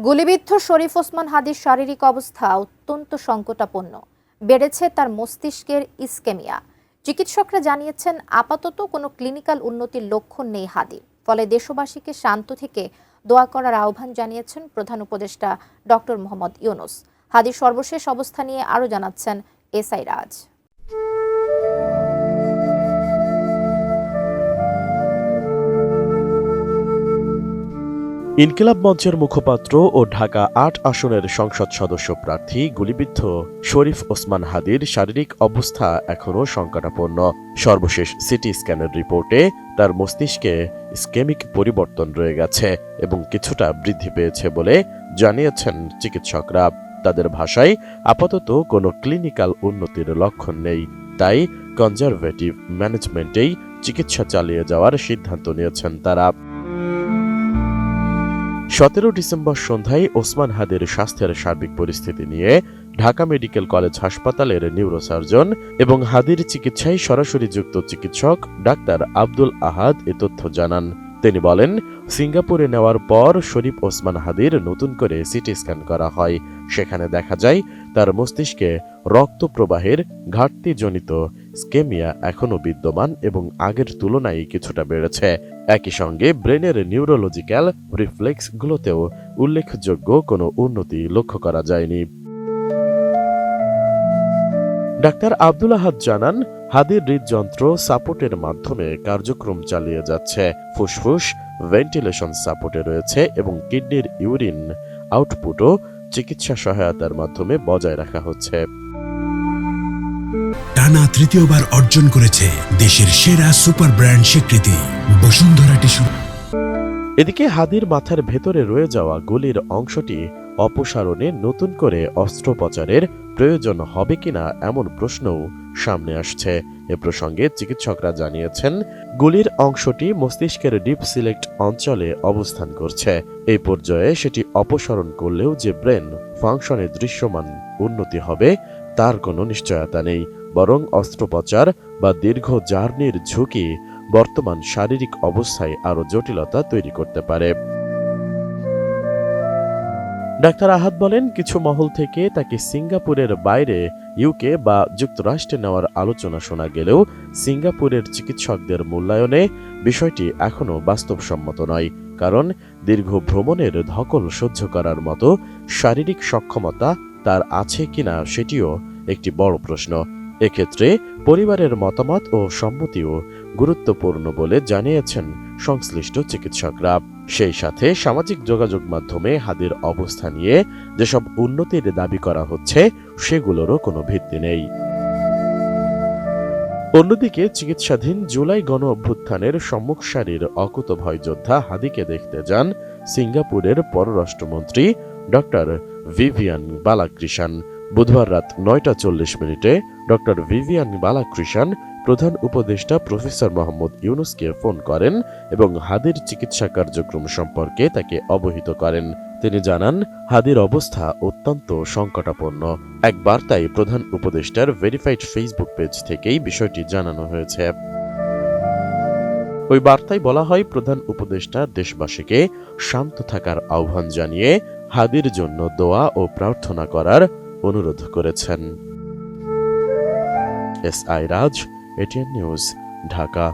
গুলিবিদ্ধ শরীফ ওসমান হাদির শারীরিক অবস্থা অত্যন্ত সংকটাপন্ন। বেড়েছে তার মস্তিষ্কের ইসকেমিয়া। চিকিৎসকরা জানিয়েছেন আপাতত কোনো ক্লিনিক্যাল উন্নতির লক্ষণ নেই হাদির। ফলে দেশবাসীকে শান্ত থেকে দোয়া করার আহ্বান জানিয়েছেন প্রধান উপদেষ্টা ডক্টর মোহাম্মদ ইউনূস। হাদির সর্বশেষ অবস্থা নিয়ে আরও জানাচ্ছেন এসআই রাজ। ইনকিলাব মঞ্চের মুখপাত্র ও ঢাকা ৮ আসনের সংসদ সদস্য প্রার্থী গুলিবিদ্ধ শরীফ ওসমান হাদির শারীরিক অবস্থা এখনও সংকটাপন্ন। সর্বশেষ সিটি স্ক্যানের রিপোর্টে তার মস্তিষ্কে ইসকেমিক পরিবর্তন রয়ে গেছে এবং কিছুটা বৃদ্ধি পেয়েছে বলে জানিয়েছেন চিকিৎসকরা। তাদের ভাষায় আপাতত কোনো ক্লিনিক্যাল উন্নতির লক্ষণ নেই, তাই কনজারভেটিভ ম্যানেজমেন্টেই চিকিৎসা চালিয়ে যাওয়ার সিদ্ধান্ত নিয়েছেন তারা। ১৭ ডিসেম্বর সন্ধ্যায় ওসমান হাদির স্বাস্থ্যের সার্বিক পরিস্থিতি নিয়ে ঢাকা মেডিকেল কলেজ হাসপাতালের নিউরোসার্জন এবং হাদির চিকিৎসায় সরাসরি যুক্ত চিকিৎসক ডাক্তার আব্দুল আহাদ এ তথ্য জানান। তিনি বলেন, সিঙ্গাপুরে নেওয়ার পর শরীফ ওসমান হাদির নতুন করে সিটি স্ক্যান করা হয়। সেখানে দেখা যায় তার মস্তিষ্কে রক্ত প্রবাহের ঘাটতিজনিত স্কেমিয়া এখনও বিদ্যমান এবং আগের তুলনায় কিছুটা বেড়েছে। একই সঙ্গে ব্রেনের নিউরোলজিক্যাল রিফ্লেক্সগুলোতেও উল্লেখযোগ্য কোনো উন্নতি লক্ষ্য করা যায়নি। ডাক্তার আব্দুল আহাদ জানান, হাদির হৃদযন্ত্র সাপোর্টের মাধ্যমে কার্যক্রম চালিয়ে যাচ্ছে, ফুসফুস ভেন্টিলেশন সাপোর্টে রয়েছে এবং কিডনির ইউরিন আউটপুটও চিকিৎসা সহায়তার মাধ্যমে বজায় রাখা হচ্ছে। টানা তৃতীয়বার অর্জন করেছে দেশের সেরা সুপার ব্র্যান্ড স্বীকৃতি বসুন্ধরা টিস্যু। এদিকে হাদির মাথার ভেতরে রয়ে যাওয়া গুলির অংশটি অপসারণে নতুন করে অস্ত্রোপচারের প্রয়োজন হবে কিনা এমন প্রশ্নও সামনে আসছে। এ প্রসঙ্গে চিকিৎসকরা জানিয়েছেন, গুলির অংশটি মস্তিষ্কের ডিপ সিলেক্ট অঞ্চলে অবস্থান করছে। এই পর্যায়ে সেটি অপসারণ করলেও যে ব্রেন ফাংশনে দৃশ্যমান উন্নতি হবে তার কোনো নিশ্চয়তা নেই, বরং অস্ত্রোপচার বা দীর্ঘ জার্নির ঝুঁকি বর্তমান শারীরিক অবস্থায় আরও জটিলতা তৈরি করতে পারে। ডাক্তার আহাদ বলেন, কিছু মহল থেকে তাকে সিঙ্গাপুরের বাইরে ইউকে বা যুক্তরাষ্ট্রে নেওয়ার আলোচনা শোনা গেলেও সিঙ্গাপুরের চিকিৎসকদের মূল্যায়নে বিষয়টি এখনও বাস্তবসম্মত নয়, কারণ দীর্ঘ ভ্রমণের ধকল সহ্য করার মতো শারীরিক সক্ষমতা তার আছে কিনা সেটিও একটি বড় প্রশ্ন। এক্ষেত্রে পরিবারের মতামত ও সম্মতিও গুরুত্বপূর্ণ বলে জানিয়েছেন সংশ্লিষ্ট চিকিৎসকরা। সেই সাথে সামাজিক যোগাযোগ মাধ্যমে হাদির অবস্থা নিয়ে যেসব উন্নতির দাবি করা হচ্ছে সেগুলোরও কোনো ভিত্তি নেই। অন্যদিকে চিকিৎসাধীন জুলাই গণ অভ্যুত্থানের সম্মুখ সারির অকুতভয় যোদ্ধা হাদিকে দেখতে যান সিঙ্গাপুরের পররাষ্ট্রমন্ত্রী ডক্টর ভিভিয়ান বালাক্রিশান। বুধবার রাত ৯টা ৪০ ডক্টর ভিভিয়ান বালাক্রিশান প্রধান উপদেষ্টা প্রফেসর মোহাম্মদ ইউনূসকে ফোন করেন এবং হাদির চিকিৎসা কার্যক্রম সম্পর্কে তাকে অবহিত করেন। তিনি জানান, হাদির অবস্থা অত্যন্ত সংকটাপন্ন। এক বার্তায় প্রধান উপদেষ্টার ভেরিফাইড ফেসবুক পেজ থেকেই বিষয়টি জানানো হয়েছে। ওই বার্তায় বলা হয়, প্রধান উপদেষ্টা দেশবাসীকে শান্ত থাকার আহ্বান জানিয়ে হাদির জন্য দোয়া ও প্রার্থনা করার অনুরোধ করেছেন। এসআই রাজ, এটিএন নিউজ, ঢাকা।